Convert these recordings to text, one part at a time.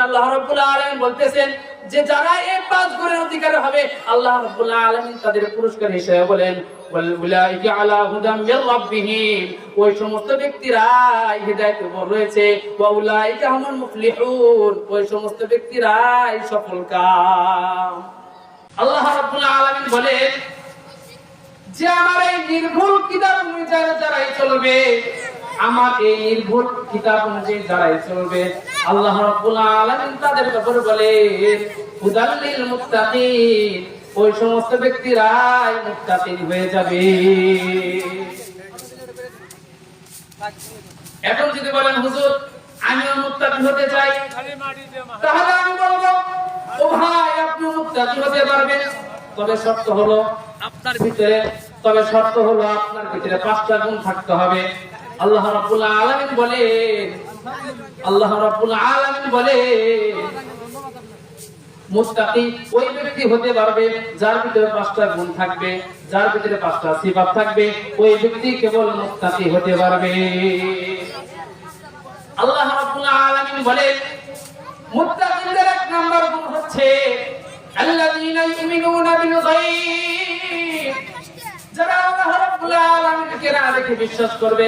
আল্লাহ রাব্বুল আলামিন বলতেছেন যে যারা এই পাঁচ গুণের অধিকারী হবে আল্লাহ রাব্বুল আলামিন তাদের পুরস্কার হিসেবে বলেন ওয়ালাইকা আলা হুদাম মির রাব্বিহিম, ওই সমস্ত ব্যক্তিরা হিদায়াতের উপর রয়েছে। ওয়ালাইকা হুমুল মুফলিহুন, ওই সমস্ত ব্যক্তিরাই সফলকাম। আল্লাহ রাব্বুল আলামিন বলেন যে আমার এই নির্ভুল কিতাব অনুযায়ী যারাই চলবে, আমার এই নির্ভুল কিতাব অনুযায়ী যারাই চলবে, আল্লাহ রাব্বুল আলামিন তাদের ব্যাপারে বলেন হুদাল লিল মুত্তাকিন, ওই সমস্ত ব্যক্তিরাই মুত্তাকিন হয়ে যাবে। এখন যদি বলেন হুজুর আমিও মুত্তাকি হতে চাই, তাহলে আমি বলবো ও ভাই আপনি মুত্তাকি হতে পারবেন, তবে শর্ত হলো আপনার ভিতরে পাঁচটা গুণ থাকতে হবে। আল্লাহ রাব্বুল আলামিন বলেন মুত্তাকি ওই ব্যক্তি হতে পারবে যার ভিতরে পাঁচটা গুণ থাকবে, যার ভিতরে পাঁচটা সিফাত থাকবে, ওই ব্যক্তি কেবল মুত্তাকি হতে পারবে। আল্লাহ রাব্বুল আলামিন বলেন মুত্তাকিদের এক নাম্বার গুণ হচ্ছে আল্লাযীনা ইউমিনুনা বিল গায়ব, যারা আল্লাহ রাব্বুল আলামিনকে না দেখে বিশ্বাস করবে,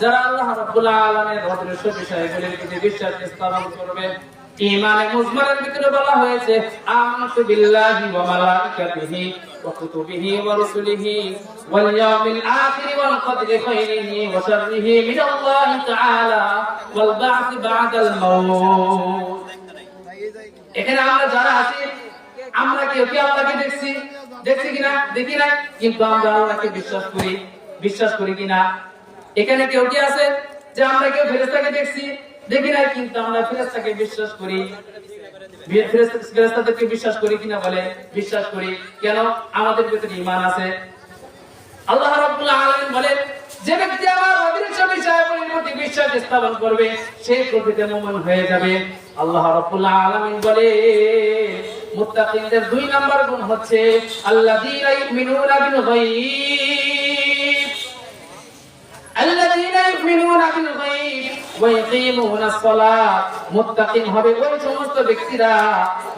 যারা আল্লাহ রাব্বুল আলামিনের অদৃশ্য বিষয়গুলির প্রতি বিশ্বাস স্থাপন করবে। ঈমানে মুজমালের ভিতরে বলা হয়েছে আমানতু বিল্লাহি ওয়া মালাইকাতিহি ওয়া কুতুবিহি ওয়া রাসূলিহি ওয়াল ইয়াউমিল আখির ওয়াল কদরি খাইরিহি ওয়া শাররিহি মিনাল্লাহি তাআলা ওয়াল বা'থ বা'দাল মাউত। এখানে আমরা যারা আছি আমরা কেউ কি আল্লাহকে দেখছি কিনা? দেখি না, কিন্তু আমরা আল্লাহকে বিশ্বাস করি কিনা? এখানে কেউ কি আছে যে আমরা কেউ ফেরেশতাকে দেখি না, কিন্তু আমরা ফেরেশতাকে বিশ্বাস করি? ফেরেশতাদেরকে বিশ্বাস করি কিনা? বলে বিশ্বাস করি। কেন? আমাদের ভিতরে ঈমান আছে। আল্লাহ রাব্বুল আলামিন বলেন যে ব্যক্তি আমার অদৃশ্য বিষয়গুলির প্রতি বিশ্বাস স্থাপন করবে সে প্রকৃত মুমিন হয়ে যাবে। আল্লাহ রাব্বুল আলামিন বলে মুত্তাকিনদের দুই নাম্বার গুণ হচ্ছে আল্লাযীনা ইউমিনুনা বিল গায়ব, আল্লাযীনা ইউমিনুনা বিল গায়ব ওয়া ইয়াকিমুনাস সালাত। মুত্তাকিন হবে ওই সমস্ত ব্যক্তিরা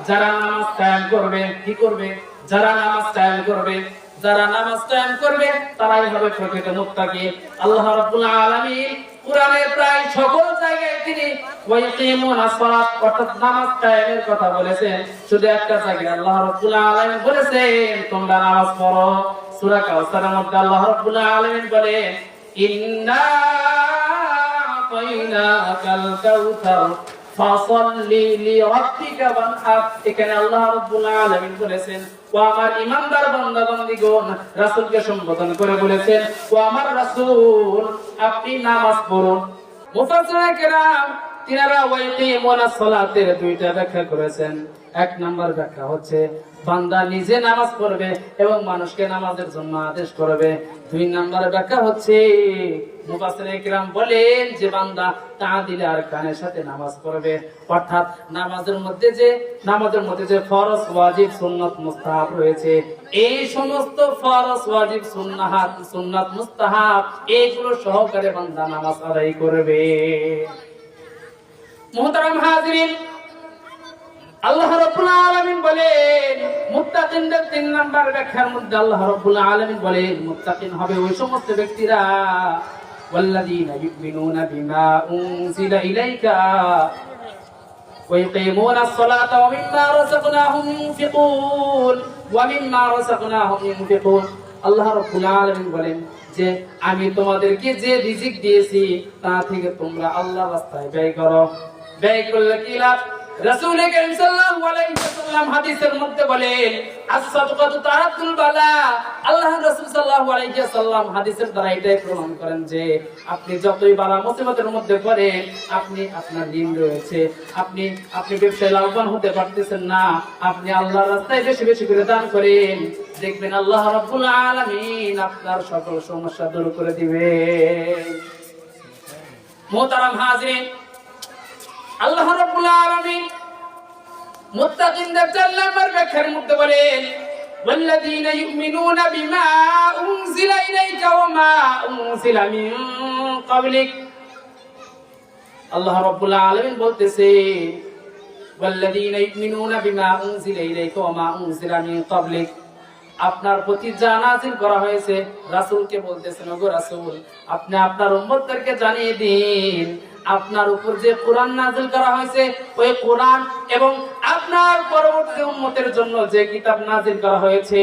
যারা নামাজ কায়েম করবে। কি করবে? যারা নামাজ কায়েম করবে তারাই হবে প্রকৃত মুত্তাকি। আল্লাহ রাব্বুল আলামিন কুরআনের প্রায় সকল জায়গায় তিনি ওয়া ইয়াকিমুনাস সালাত অর্থাৎ নামাজ কায়েমের কথা বলেছেন। শুধু একটা জায়গায় আল্লাহ রাব্বুল আলামিন বলেছেন তোমরা নামাজ পড়ো। সূরা কাউসারের মধ্যে আল্লাহ রাব্বুল আলামিন বলেন ইন্না আতাইনাকাল কাউসার ফাসাল্লি লিরাব্বিকা ওয়ানহার। এখানে আল্লাহ রাব্বুল আলামিন বলেছেন ও আমার ঈমানদার বান্দাগণগণ রাসূলকে সম্বোধন করে বলেছেন ও আমার রাসূল আপনি নামাজ পড়ুন। মুফাসসিরিনে কেরাম তিনারা ওয়াইকিমুনাস সালাতের দুইটা ব্যাখ্যা করেছেন। এক নাম্বার ব্যাখ্যা হচ্ছে বান্দা নিজে নামাজ পড়বে এবং মানুষকে নামাজের জন্য আদেশ করবে। দুই নাম্বার ব্যাখ্যা হচ্ছে মুফাসসিরিনে কেরাম বলেন যে বান্দা তাআদিল আরকানের সাথে নামাজ পড়বে, অর্থাৎ নামাজের মধ্যে যে ফরজ ওয়াজিব সুন্নাত মুস্তাহাব রয়েছে এই সমস্ত ফরজ ওয়াজিব সুন্নাত মুস্তাহাব এইগুলো সহকারে বান্দা নামাজ আদায় করবে। মুহতারাম হাজিরিন, আল্লাহ রাব্বুল আলামিন বলেন মুত্তাকিনদের তিন নাম্বার ব্যাখ্যার মধ্যে আল্লাহ রাব্বুল আলামিন বলেন মুত্তাকিন হবে ওই সমস্ত ব্যক্তিরা ওয়াল্লাযীনা ইউমিনুনা বিমা উনজিলা ইলাইকা ওয়া ইয়াকিমুনাস সালাতা ওয়া মিম্মা রাযাকনাহুম ইউনফিকুন। আল্লাহ রাব্বুল আলামিন বলেন যে আমি তোমাদেরকে যে রিজিক দিয়েছি তা থেকে তোমরা আল্লাহর রাস্তায় ব্যয় করো। ব্যয় করলে কি লাভ? রাসূল কারীম সাল্লাল্লাহু আলাইহি ওয়াসাল্লাম হাদিসের মধ্যে বলেন আস-সাদকাতু তারাতুল বালা। আল্লাহর রাসূল সাল্লাল্লাহু আলাইহি ওয়াসাল্লাম হাদিসের দ্বারা এটাই প্রমাণ করেন যে আপনি যতই বালা মুসিবতের মধ্যে পড়েন, আপনি আপনার ঋণ রয়েছে, আপনি ব্যবসায় লাভবান হতে পারতেছেন না, আপনি আল্লাহর রাস্তায় বেশি বেশি করে দান করেন, দেখবেন আল্লাহ রাব্বুল আলামিন আপনার সকল সমস্যা দূর করে দিবেন। মুহতারাম হাজিরিন, আল্লাহ রাব্বুল আলামিন মুত্তাকিনদের চার নাম্বার ব্যাখ্যার মধ্যে বলেন ওয়াল্লাযীনা ইউমিনুনা বিমা উনজিলা ইলাইকা ওয়া মা উনজিলা মিন ক্বাবলিক। আল্লাহ রাব্বুল আলামিন বলতেছে ওয়াল্লাযীনা ইউমিনুনা বিমা উনজিলা ইলাইকা ওয়া মা উনজিলা মিন ক্বাবলিক। আপনার প্রতি যা নাযিল করা হয়েছে, রাসূলকে বলতেছেন, ওগো রাসূল, আপনি আপনার উম্মতদেরকে জানিয়ে দিন আপনার উপর যে কোরআন নাযিল করা হয়েছে, ওই কোরআন এবং আপনার পরবর্তী উম্মতের জন্য যে কিতাব নাযিল করা হয়েছে,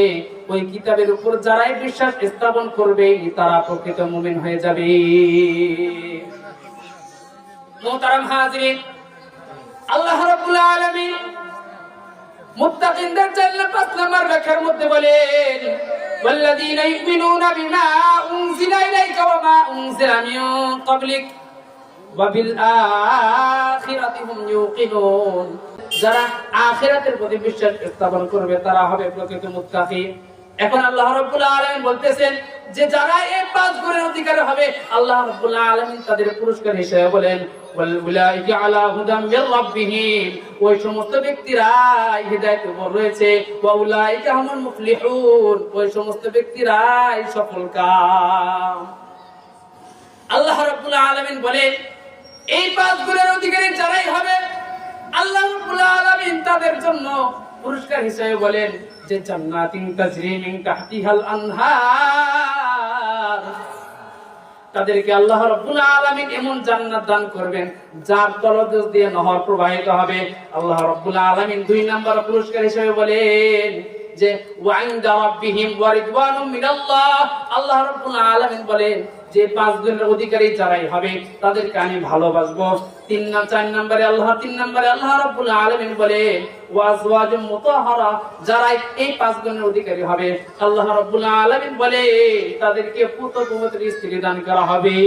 ওই কিতাবের উপর যারাই বিশ্বাস স্থাপন করবে তারা প্রকৃত মুমিন হয়ে যাবে। মুহতারাম হাজিরিন, আল্লাহ রাব্বুল আলামিন মুত্তাকিনদের জন্য ৫ নম্বর ব্যাখ্যার মধ্যে বলেন, ওয়াল্লাযীনা ইউমিনুনা বিমা উনজিলা ইলাইকা ওয়া মা উনজিলা মিন ক্বাবলিক ওয়া বিল আখিরাতি হুম ইউকিনুন। যারা আখিরাতের প্রতি বিশ্বাস স্থাপন করবে তারা হবে প্রকৃত মুত্তাকি। এখন আল্লাহ রাব্বুল আলামিন বলতেছেন যে যারা এই ৫ গুণের অধিকারী হবে, আল্লাহ রাব্বুল আলামিন তাদের পুরস্কার হিসেবে বলেন, ওয়ালাইকা আলা হুদাম মির রাব্বিহিম, ওই সমস্ত ব্যক্তিরা হিদায়াতের উপর রয়েছে, ওয়া উলাইকা হুমুল মুফলিহুন, ওই সমস্ত ব্যক্তিরাই সফলকাম। আল্লাহ রাব্বুল আলামিন বলেন এই ৫ গুণের অধিকারী যারাই হবে, আল্লাহ রাব্বুল আলামিন তাদের জন্য পুরস্কার হিসেবে বলেন যে জান্নাতিন তাজরি মিন তাহতিহাল আনহার, তাদেরকে আল্লাহ রাব্বুল আলামিন এমন জান্নাত দান করবেন যার তলদেশ দিয়ে নহর প্রবাহিত হবে। আল্লাহ রাব্বুল আলামিন ২ নম্বর পুরস্কার হিসেবে বলেন যে ওয়া ইনদা রাব্বিহিম ওয়া রিদওয়ানুম মিনাল্লাহ, আল্লাহ রাব্বুল আলামিন বলেন যে ৫ গুণের অধিকারী যারাই হবে তাদেরকে আমি ভালোবাসবো। ৪ নম্বরে আল্লাহ রাব্বুল আলামিন বলেন ওয়া আজওয়াজুম মুতাহহারা, যারাই এই ৫ গুণের অধিকারী হবে আল্লাহ রাব্বুল আলামিন বলে তাদেরকে পুত্র পবিত্র স্ত্রী দান করা হবে।